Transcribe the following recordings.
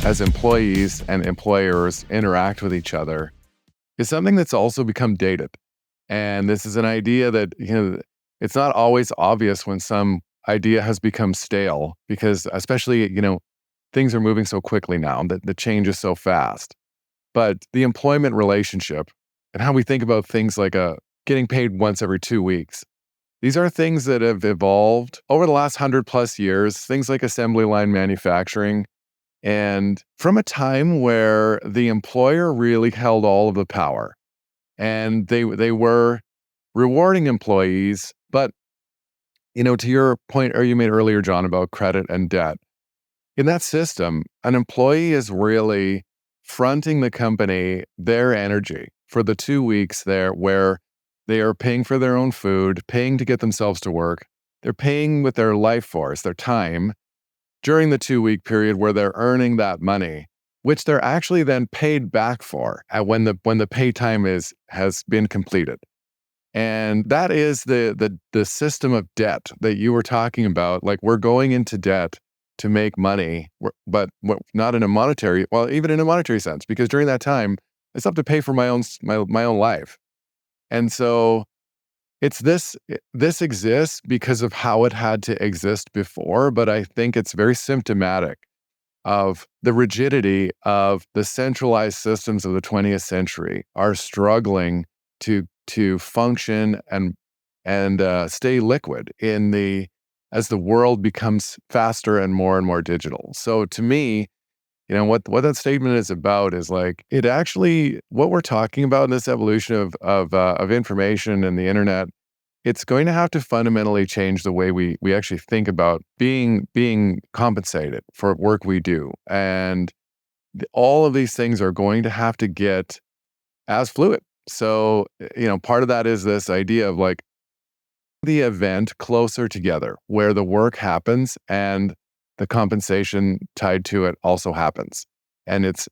as employees and employers interact with each other is something that's also become dated. And this is an idea that, it's not always obvious when some idea has become stale because especially, things are moving so quickly now that the change is so fast. But the employment relationship and how we think about things like getting paid once every 2 weeks, these are things that have evolved over the last 100+ years, things like assembly line manufacturing. And from a time where the employer really held all of the power and they were rewarding employees. But, to your point or you made earlier, John, about credit and debt, in that system, an employee is really fronting the company their energy for the 2 weeks there where they are paying for their own food, paying to get themselves to work. They're paying with their life force, their time, during the 2 week period where they're earning that money, which they're actually then paid back for when the pay time has been completed. And that is the system of debt that you were talking about. Like, we're going into debt to make money, but not in a monetary, well, even in a monetary sense, because during that time, I still have to pay for my own life. And so this exists because of how it had to exist before, but I think it's very symptomatic of the rigidity of the centralized systems of the 20th century are struggling to function and stay liquid as the world becomes faster and more digital. So to me, what that statement is about is like, it actually, what we're talking about in this evolution of information and the internet, it's going to have to fundamentally change the way we actually think about being compensated for work we do. And all of these things are going to have to get as fluid. So, part of that is this idea of like the event closer together where the work happens and the compensation tied to it also happens. And it's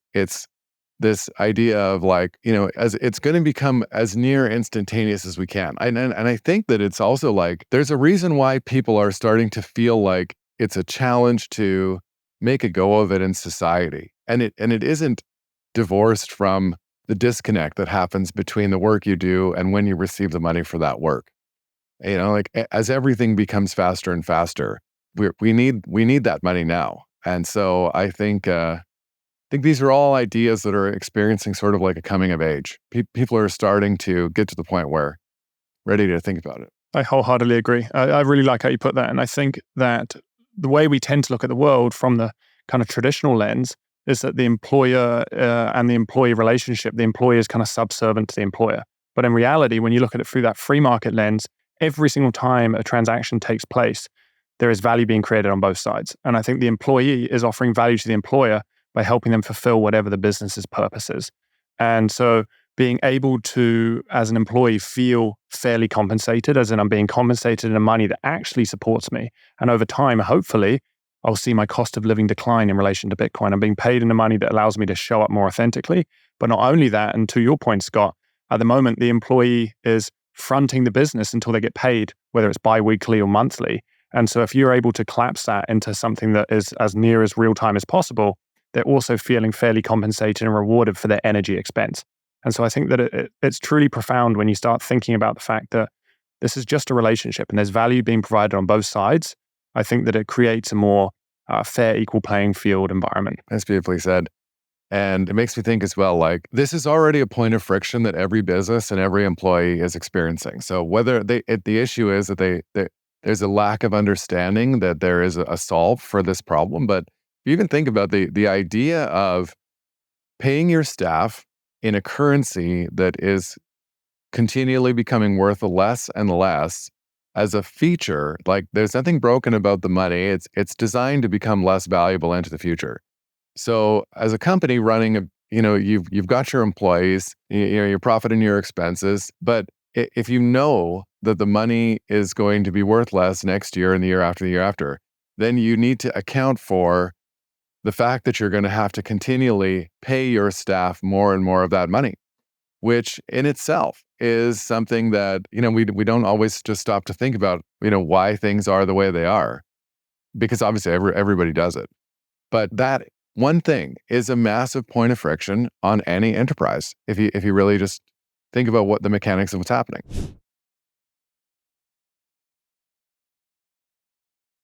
this idea of like, as it's going to become as near instantaneous as we can. And I think that it's also like, there's a reason why people are starting to feel like it's a challenge to make a go of it in society. And it isn't divorced from the disconnect that happens between the work you do and when you receive the money for that work. Like, as everything becomes faster and faster, we need that money now. And so I think these are all ideas that are experiencing sort of like a coming of age. People are starting to get to the point where ready to think about it. I wholeheartedly agree. I really like how you put that. And I think that the way we tend to look at the world from the kind of traditional lens is that the employer and the employee relationship, the employee is kind of subservient to the employer. But in reality, when you look at it through that free market lens, every single time a transaction takes place, there is value being created on both sides. And I think the employee is offering value to the employer by helping them fulfill whatever the business's purpose is. And so being able to, as an employee, feel fairly compensated, as in I'm being compensated in a money that actually supports me. And over time, hopefully, I'll see my cost of living decline in relation to Bitcoin. I'm being paid in the money that allows me to show up more authentically. But not only that, and to your point, Scott, at the moment, the employee is fronting the business until they get paid, whether it's bi-weekly or monthly. And so if you're able to collapse that into something that is as near as real time as possible, they're also feeling fairly compensated and rewarded for their energy expense. And so I think that it's truly profound when you start thinking about the fact that this is just a relationship and there's value being provided on both sides. I think that it creates a more fair, equal playing field environment. That's beautifully said. And it makes me think as well, like, this is already a point of friction that every business and every employee is experiencing. So whether the issue is that there's a lack of understanding that there is a solve for this problem. But you even think about the idea of paying your staff in a currency that is continually becoming worth less and less as a feature. Like, there's nothing broken about the money. It's designed to become less valuable into the future. So as a company running you've got your employees, your profit and your expenses, but if you know that the money is going to be worth less next year and the year after, then you need to account for the fact that you're going to have to continually pay your staff more and more of that money, which in itself is something that, we don't always just stop to think about, why things are the way they are, because obviously everybody does it. But that one thing is a massive point of friction on any enterprise if you really just think about what the mechanics of what's happening.